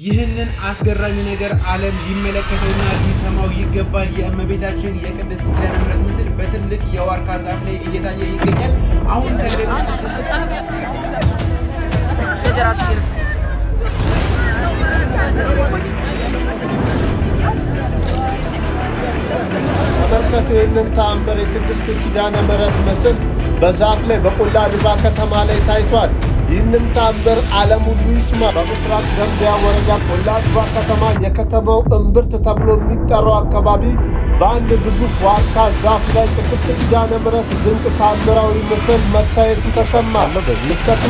ይህንን አስገራሚ ነገር ዓለም ሊመለከተውና ሊሰማው ይገባል። የእመቤታችን የቅድስት ኪዳነ ምሕረት ምስል በትልቅ የዋርካ ዛፍ ላይ እየታየ ይገኛል። አሁን ተመልከቱ ይህንን ተአምር። የቅድስት ኪዳነ ምሕረት ምስል በዛፍ ላይ በቆላ ድባ ከተማ ላይ ታይቷል። ይህንን ተአምር ዓለም ሁሉ ይስማ። በምስራቅ ደንቢያ ወረዳ ቆላ ድባ ከተማ የከተማው እምብርት ተብሎ የሚጠራው አካባቢ በአንድ ግዙፍ ዋርካ ዛፍ ላይ ቅድስት ኪዳነ ምሕረት ድንቅ ተአምራዊ ምስል መታየቱ ተሰማ። ክስተቱ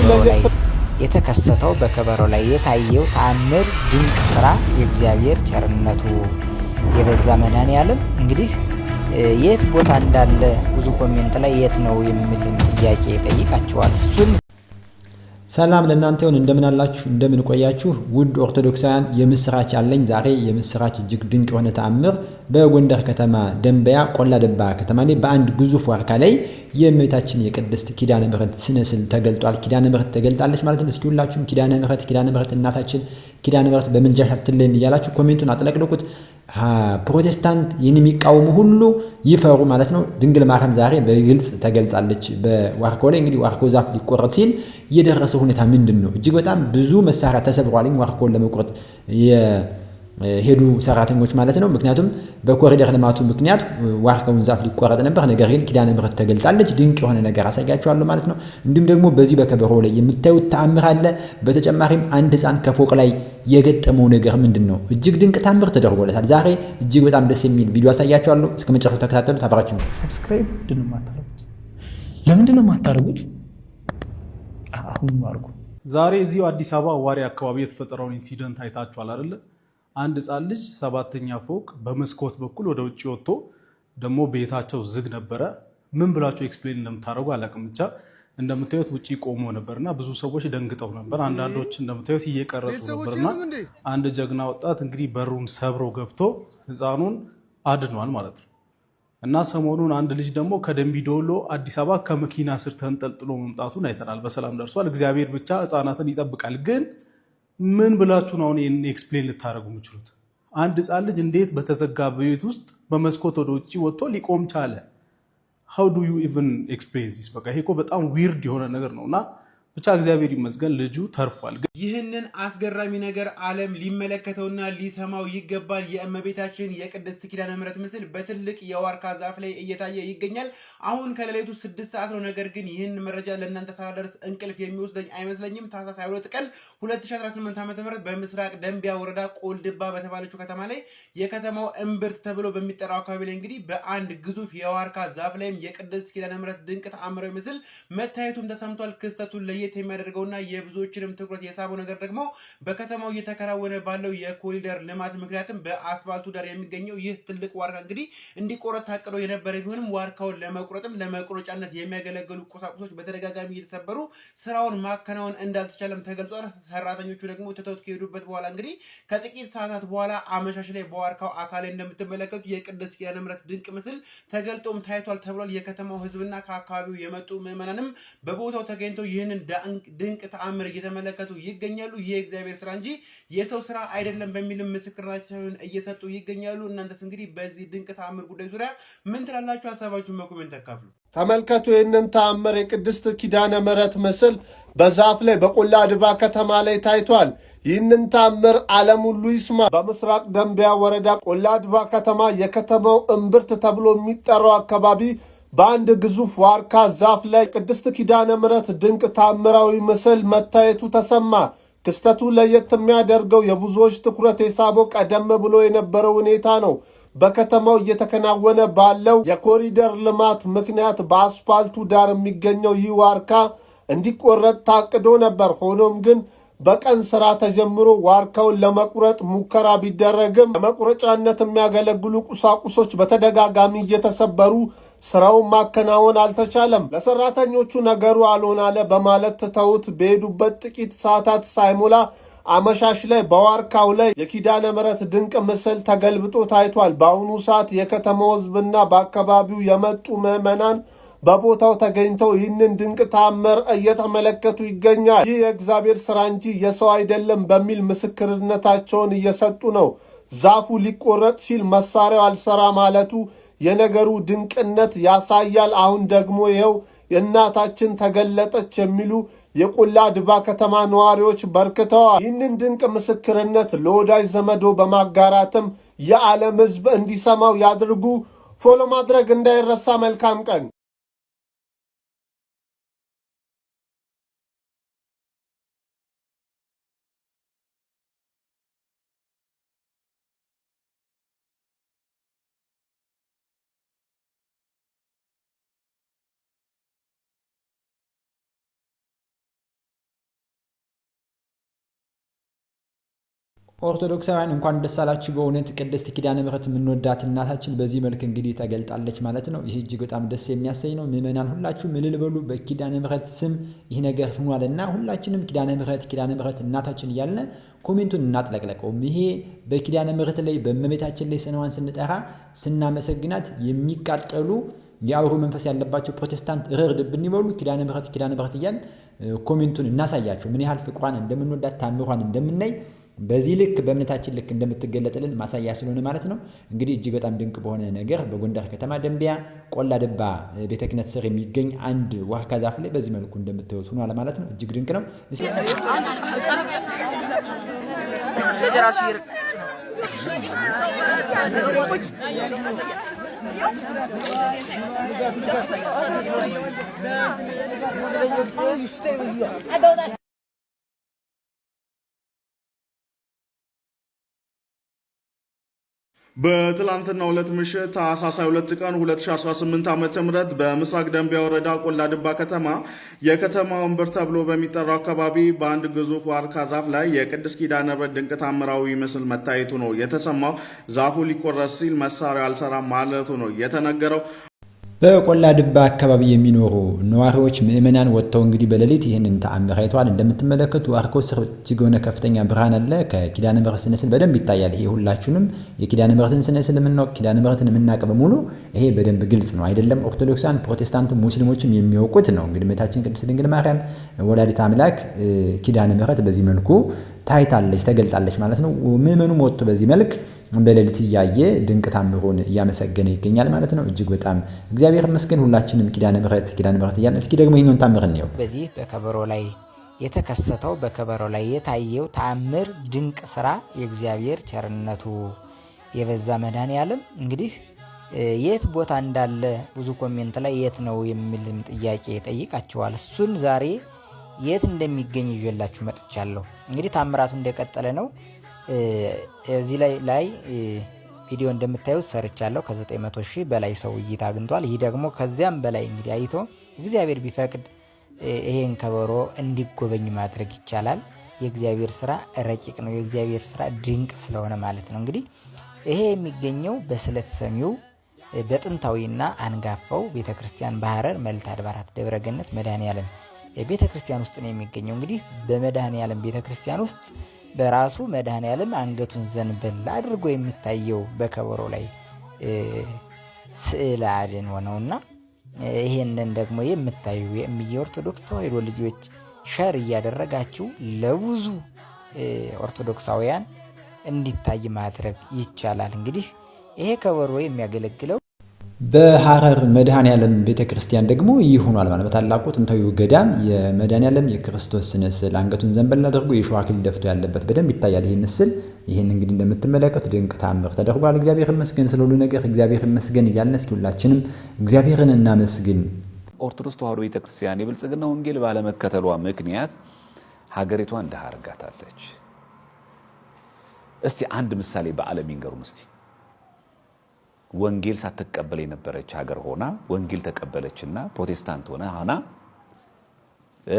የተከሰተው በከበሮ ላይ የታየው ተአምር ድንቅ ስራ የእግዚአብሔር ቸርነቱ የበዛ መድኃኔዓለም እንግዲህ የት ቦታ እንዳለ ብዙ ኮሜንት ላይ የት ነው የሚል ጥያቄ ጠይቃችኋል። እሱን ሰላም ለእናንተ ይሁን። እንደምን አላችሁ? እንደምን ቆያችሁ? ውድ ኦርቶዶክሳውያን የምስራች አለኝ። ዛሬ የምስራች እጅግ ድንቅ የሆነ ተአምር በጎንደር ከተማ ደንበያ ቆላ ድባ ከተማ ላይ በአንድ ግዙፍ ዋርካ ላይ የእመቤታችን የቅድስት ኪዳነ ምሕረት ስነ ስዕል ተገልጧል። ኪዳነ ምሕረት ተገልጣለች ማለት ነው። እስኪ ሁላችሁም ኪዳነ ምሕረት እናታችን ኪዳነ ምሕረት በምልጃሽ አትለይን እያላችሁ ኮሜንቱን አጥለቅልቁት። ፕሮቴስታንት ይህን የሚቃወሙ ሁሉ ይፈሩ ማለት ነው። ድንግል ማርያም ዛሬ በግልጽ ተገልጻለች በዋርካው ላይ። እንግዲህ ዋርካው ዛፍ ሊቆረጥ ሲል የደረሰ ሁኔታ ምንድን ነው? እጅግ በጣም ብዙ መሳሪያ ተሰብሯል። ዋርካውን ለመቁረጥ ሄዱ ሰራተኞች ማለት ነው። ምክንያቱም በኮሪደር ልማቱ ምክንያት ዋርካውን ዛፍ ሊቆረጥ ነበር። ነገር ግን ኪዳነ ምሕረት ተገልጣለች። ድንቅ የሆነ ነገር አሳያችኋለሁ ማለት ነው። እንዲሁም ደግሞ በዚህ በከበሮ ላይ የምታዩት ተአምር አለ። በተጨማሪም አንድ ሕፃን ከፎቅ ላይ የገጠመው ነገር ምንድን ነው? እጅግ ድንቅ ተአምር ተደርጎለታል። ዛሬ እጅግ በጣም ደስ የሚል ቪዲዮ አሳያችኋለሁ። እስከ መጨረሻው ተከታተሉት። አብራችሁ ሰብስክራይብ ለምንድን ነው የማታደርጉት? አሁን አድርጉ። ዛሬ እዚሁ አዲስ አበባ ዋሪ አካባቢ የተፈጠረውን ኢንሲደንት አይታችኋል አይደለ? አንድ ሕፃን ልጅ 7ኛ ፎቅ በመስኮት በኩል ወደ ውጭ ወጥቶ ደግሞ ቤታቸው ዝግ ነበረ። ምን ብላችሁ ኤክስፕሌን እንደምታደርጉ አላውቅም። ብቻ እንደምታዩት ውጭ ቆሞ ነበርና ብዙ ሰዎች ደንግጠው ነበር። አንዳንዶች እንደምታዩት እየቀረጹ ነበርና አንድ ጀግና ወጣት እንግዲህ በሩን ሰብሮ ገብቶ ሕፃኑን አድኗል ማለት ነው። እና ሰሞኑን አንድ ልጅ ደግሞ ከደንቢ ዶሎ አዲስ አበባ ከመኪና ስር ተንጠልጥሎ መምጣቱን አይተናል። በሰላም ደርሷል። እግዚአብሔር ብቻ ሕፃናትን ይጠብቃል። ግን ምን ብላችሁ ነው አሁን ይሄን ኤክስፕሌን ልታደርጉ የምችሉት? አንድ ሕፃን ልጅ እንዴት በተዘጋ ቤት ውስጥ በመስኮት ወደ ውጭ ወጥቶ ሊቆም ቻለ? how do you even explain this? በቃ ይሄ እኮ በጣም ዊርድ የሆነ ነገር ነውና ብቻ እግዚአብሔር ይመስገን ልጁ ተርፏል። ይህንን አስገራሚ ነገር ዓለም ሊመለከተውና ሊሰማው ይገባል። የእመቤታችን የቅድስት ኪዳነ ምሕረት ምስል በትልቅ የዋርካ ዛፍ ላይ እየታየ ይገኛል። አሁን ከሌሊቱ 6 ሰዓት ነው። ነገር ግን ይህን መረጃ ለእናንተ ሳላደርስ እንቅልፍ የሚወስደኝ አይመስለኝም። ታህሳስ 22 ቀን 2018 ዓ.ም በምስራቅ ደንቢያ ወረዳ ቆልድባ በተባለችው ከተማ ላይ የከተማው እምብርት ተብሎ በሚጠራው አካባቢ ላይ እንግዲህ በአንድ ግዙፍ የዋርካ ዛፍ ላይም የቅድስት ኪዳነ ምሕረት ድንቅ ተአምራዊ ምስል መታየቱም ተሰምቷል። ክስተቱን ለየት የሚያደርገውና የብዙዎችንም ትኩረት የሳበው ነገር ደግሞ በከተማው እየተከናወነ ባለው የኮሪደር ልማት ምክንያትም በአስፋልቱ ዳር የሚገኘው ይህ ትልቅ ዋርካ እንግዲህ እንዲቆረጥ ታቅዶ የነበረ ቢሆንም ዋርካውን ለመቁረጥም ለመቁረጫነት የሚያገለግሉ ቁሳቁሶች በተደጋጋሚ እየተሰበሩ ስራውን ማከናወን እንዳልተቻለም ተገልጿል። ሰራተኞቹ ደግሞ ትተውት ከሄዱበት በኋላ እንግዲህ ከጥቂት ሰዓታት በኋላ አመሻሽ ላይ በዋርካው አካል ላይ እንደምትመለከቱ የቅድስት ኪዳነ ምሕረት ድንቅ ምስል ተገልጦም ታይቷል ተብሏል። የከተማው ህዝብና ከአካባቢው የመጡ ምዕመናንም በቦታው ተገኝተው ይህንን ድንቅ ተአምር እየተመለከቱ ይገኛሉ። ይህ የእግዚአብሔር ስራ እንጂ የሰው ስራ አይደለም በሚልም ምስክርናቸውን እየሰጡ ይገኛሉ። እናንተስ እንግዲህ በዚህ ድንቅ ተአምር ጉዳይ ዙሪያ ምን ትላላችሁ? ሀሳባችሁን በኮሜንት አካፍሉ። ተመልከቱ ይህንን ተአምር። የቅድስት ኪዳነ ምሕረት ምስል በዛፍ ላይ በቆላ ድባ ከተማ ላይ ታይቷል። ይህንን ተአምር ዓለም ሁሉ ይስማ። በምስራቅ ደንቢያ ወረዳ ቆላ ድባ ከተማ የከተማው እምብርት ተብሎ የሚጠራው አካባቢ በአንድ ግዙፍ ዋርካ ዛፍ ላይ ቅድስት ኪዳነ ምሕረት ድንቅ ታምራዊ ምስል መታየቱ ተሰማ። ክስተቱ ለየት የሚያደርገው የብዙዎች ትኩረት የሳበው ቀደም ብሎ የነበረው ሁኔታ ነው። በከተማው እየተከናወነ ባለው የኮሪደር ልማት ምክንያት በአስፋልቱ ዳር የሚገኘው ይህ ዋርካ እንዲቆረጥ ታቅዶ ነበር። ሆኖም ግን በቀን ስራ ተጀምሮ ዋርካውን ለመቁረጥ ሙከራ ቢደረግም ለመቁረጫነት የሚያገለግሉ ቁሳቁሶች በተደጋጋሚ እየተሰበሩ ስራውን ማከናወን አልተቻለም። ለሰራተኞቹ ነገሩ አልሆናለ በማለት ትተውት በሄዱበት ጥቂት ሰዓታት ሳይሞላ አመሻሽ ላይ በዋርካው ላይ የኪዳነ ምሕረት ድንቅ ምስል ተገልብጦ ታይቷል። በአሁኑ ሰዓት የከተማው ሕዝብና በአካባቢው የመጡ ምዕመናን በቦታው ተገኝተው ይህንን ድንቅ ተአምር እየተመለከቱ ይገኛል። ይህ የእግዚአብሔር ሥራ እንጂ የሰው አይደለም በሚል ምስክርነታቸውን እየሰጡ ነው። ዛፉ ሊቆረጥ ሲል መሳሪያው አልሰራ ማለቱ የነገሩ ድንቅነት ያሳያል። አሁን ደግሞ ይኸው እናታችን ተገለጠች የሚሉ የቆላ ድባ ከተማ ነዋሪዎች በርክተዋል። ይህንን ድንቅ ምስክርነት ለወዳጅ ዘመዶ በማጋራትም የዓለም ሕዝብ እንዲሰማው ያድርጉ። ፎሎ ማድረግ እንዳይረሳ። መልካም ቀን። ኦርቶዶክሳውያን እንኳን ደስ አላችሁ። በእውነት ቅድስት ኪዳነ ምሕረት የምንወዳት እናታችን በዚህ መልክ እንግዲህ ተገልጣለች ማለት ነው። ይህ እጅግ በጣም ደስ የሚያሰኝ ነው። ምእመናን ሁላችሁም እልል በሉ። በኪዳነ ምሕረት ስም ይህ ነገር ሆኗልና ሁላችንም ኪዳነ ምሕረት እናታችን እያልን ኮሜንቱን እናጥለቅለቀውም። ይሄ በኪዳነ ምሕረት ላይ በእመቤታችን ላይ ስንዋን ስንጠራ ስናመሰግናት የሚቃጠሉ የአውሩ መንፈስ ያለባቸው ፕሮቴስታንት እርድብን ይበሉ። ኪዳነ ምሕረት እያልን ኮሜንቱን እናሳያቸው። ምን ያህል ፍቅሯን እንደምንወዳት ታምሯን እንደምናይ በዚህ ልክ በእምነታችን ልክ እንደምትገለጥልን ማሳያ ስለሆነ ማለት ነው። እንግዲህ እጅግ በጣም ድንቅ በሆነ ነገር በጎንደር ከተማ ደንቢያ ቆላ ድባ ቤተ ክህነት ስር የሚገኝ አንድ ዋርካ ዛፍ ላይ በዚህ መልኩ እንደምታዩት ሆኗል ማለት ነው። እጅግ ድንቅ ነው። በትላንትናው ዕለት ምሽት ታኅሳስ 22 ቀን 2018 ዓ.ም በምስራቅ ደንቢያ ወረዳ ቆላ ድባ ከተማ የከተማው እምብርት ተብሎ በሚጠራው አካባቢ በአንድ ግዙፍ ዋርካ ዛፍ ላይ የቅድስት ኪዳነ ምሕረት ድንቅ ታምራዊ ምስል መታየቱ ነው የተሰማው። ዛፉ ሊቆረጥ ሲል መሳሪያው አልሰራም ማለቱ ነው የተነገረው። በቆላ ድባ አካባቢ የሚኖሩ ነዋሪዎች ምእመናን ወጥተው እንግዲህ በሌሊት ይህንን ተአምር አይተዋል። እንደምትመለከቱ ዋርካው ስር እጅግ የሆነ ከፍተኛ ብርሃን አለ። ከኪዳነ ምሕረት ስነ ስዕል በደንብ ይታያል። ይሄ ሁላችሁንም የኪዳነ ምሕረትን ስነ ስዕል የምናውቅ ኪዳነ ምሕረትን የምናውቅ በሙሉ ይሄ በደንብ ግልጽ ነው አይደለም? ኦርቶዶክሳን፣ ፕሮቴስታንት፣ ሙስሊሞችም የሚያውቁት ነው። እንግዲህ እመቤታችን ቅድስት ድንግል ማርያም ወላዲተ አምላክ ኪዳነ ምሕረት በዚህ መልኩ ታይታለች፣ ተገልጣለች ማለት ነው። ምእመኑም ወጥቶ በዚህ መልክ በሌሊት እያየ ድንቅ ታምሩን እያመሰገነ ይገኛል ማለት ነው። እጅግ በጣም እግዚአብሔር ይመስገን። ሁላችንም ኪዳነ ምሕረት እያልን እስኪ ደግሞ ይሄን ታምር እንየው። በዚህ በከበሮ ላይ የተከሰተው በከበሮ ላይ የታየው ተአምር ድንቅ ስራ የእግዚአብሔር ቸርነቱ የበዛ መድኃኔዓለም እንግዲህ የት ቦታ እንዳለ ብዙ ኮሜንት ላይ የት ነው የሚልም ጥያቄ ጠይቃቸዋል። እሱን ዛሬ የት እንደሚገኝ ይዤላችሁ መጥቻለሁ። እንግዲህ ታምራቱ እንደቀጠለ ነው። እዚህ ላይ ቪዲዮ እንደምታዩት ሰርቻለሁ። ከ900 ሺህ በላይ ሰው እይታ አግኝቷል። ይህ ደግሞ ከዚያም በላይ እንግዲህ አይቶ እግዚአብሔር ቢፈቅድ ይሄን ከበሮ እንዲጎበኝ ማድረግ ይቻላል። የእግዚአብሔር ስራ ረቂቅ ነው። የእግዚአብሔር ስራ ድንቅ ስለሆነ ማለት ነው። እንግዲህ ይሄ የሚገኘው በስለት ሰሚው በጥንታዊና አንጋፋው ቤተክርስቲያን በሐረር መልዕልተ አድባራት ደብረ ገነት መድኃኔዓለም ቤተክርስቲያን ውስጥ ነው የሚገኘው። እንግዲህ በመድኃኔዓለም ቤተክርስቲያን ውስጥ በራሱ መድኃኔዓለም አንገቱን ዘንበል አድርጎ የሚታየው በከበሮ ላይ ስዕል አድን ሆነውና ይሄንን ደግሞ የምታዩ የእምዬ ኦርቶዶክስ ተዋሕዶ ልጆች ሸር እያደረጋችሁ ለብዙ ኦርቶዶክሳውያን እንዲታይ ማድረግ ይቻላል። እንግዲህ ይሄ ከበሮ የሚያገለግለው በሐረር መድኃኔዓለም ቤተክርስቲያን ደግሞ ይህ ሆኗል ማለት በታላቁ ጥንታዊ ገዳም የመድኃኔዓለም የክርስቶስ ስነ ስዕል አንገቱን ዘንበል አድርጎ የሸዋ አክሊል ደፍቶ ያለበት በደንብ ይታያል ይህ ምስል። ይህን እንግዲህ እንደምትመለከቱ ድንቅ ታምር ተደርጓል። እግዚአብሔር ይመስገን ስለሁሉ ነገር እግዚአብሔር ይመስገን እያልን እስኪ ሁላችንም እግዚአብሔርን እናመስግን። ኦርቶዶክስ ተዋሕዶ ቤተክርስቲያን የብልጽግና ወንጌል ባለመከተሏ ምክንያት ሀገሪቷን ድሃ አድርጋታለች። እስቲ አንድ ምሳሌ በዓለም ይንገሩን እስቲ። ወንጌል ሳትቀበል የነበረች ሀገር ሆና ወንጌል ተቀበለችና ፕሮቴስታንት ሆና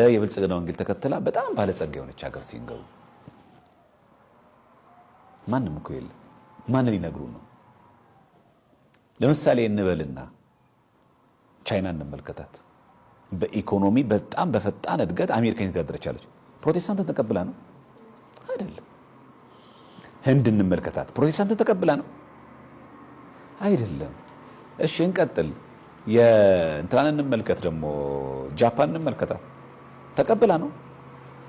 የብልጽግና ወንጌል ተከትላ በጣም ባለጸጋ የሆነች ሀገር ሲንገሩ ማንም እኮ የለም። ማን ሊነግሩ ነው? ለምሳሌ እንበልና ቻይና እንመልከታት። በኢኮኖሚ በጣም በፈጣን እድገት አሜሪካን ትጋደረቻለች። ፕሮቴስታንትን ተቀብላ ነው አይደለም። ህንድ እንመልከታት። ፕሮቴስታንትን ተቀብላ ነው አይደለም። እሺ እንቀጥል። የእንትናን እንመልከት ደግሞ ጃፓን እንመልከታት ተቀብላ ነው።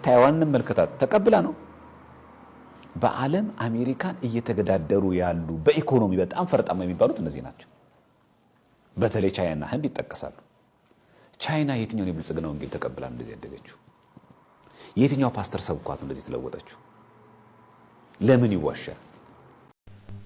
ታይዋን እንመልከታት ተቀብላ ነው። በዓለም አሜሪካን እየተገዳደሩ ያሉ በኢኮኖሚ በጣም ፈርጣማ የሚባሉት እነዚህ ናቸው። በተለይ ቻይናና ህንድ ይጠቀሳሉ። ቻይና የትኛውን የብልጽግና ወንጌል ተቀብላ እንደዚህ ያደገችው? የትኛው ፓስተር ሰብኳት እንደዚህ ተለወጠችው? ለምን ይዋሻል?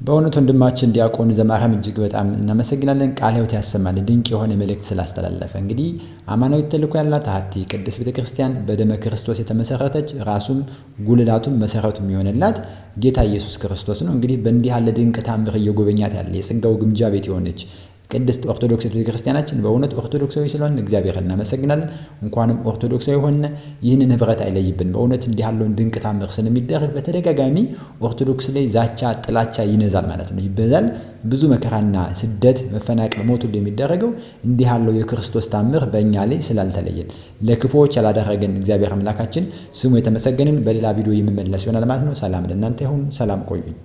በእውነት ወንድማችን ዲያቆን ዘማርያም እጅግ በጣም እናመሰግናለን። ቃለ ሕይወት ያሰማል ድንቅ የሆነ መልእክት ስላስተላለፈ። እንግዲህ አማናዊት ተልእኮ ያላት ሀቲ ቅድስት ቤተክርስቲያን በደመ ክርስቶስ የተመሰረተች ራሱም ጉልላቱም መሰረቱም የሆነላት ጌታ ኢየሱስ ክርስቶስ ነው። እንግዲህ በእንዲህ ያለ ድንቅ ታምር እየጎበኛት ያለ የጸጋው ግምጃ ቤት የሆነች ቅድስት ኦርቶዶክስ ቤተክርስቲያናችን በእውነት ኦርቶዶክሳዊ ስለሆነ እግዚአብሔር እናመሰግናለን። እንኳንም ኦርቶዶክሳዊ ሆነ ይህንን ህብረት አይለይብን። በእውነት እንዲህ ያለውን ድንቅ ታምር ስለሚደረግ በተደጋጋሚ ኦርቶዶክስ ላይ ዛቻ፣ ጥላቻ ይነዛል ማለት ነው፣ ይበዛል። ብዙ መከራና ስደት፣ መፈናቀል፣ ሞት ሁሉ የሚደረገው እንዲህ ያለው የክርስቶስ ታምር በእኛ ላይ ስላልተለየን ለክፉዎች ያላደረገን እግዚአብሔር አምላካችን ስሙ የተመሰገንን። በሌላ ቪዲዮ የምመለስ ይሆናል ማለት ነው። ሰላም ለእናንተ ይሁን። ሰላም ቆዩኝ።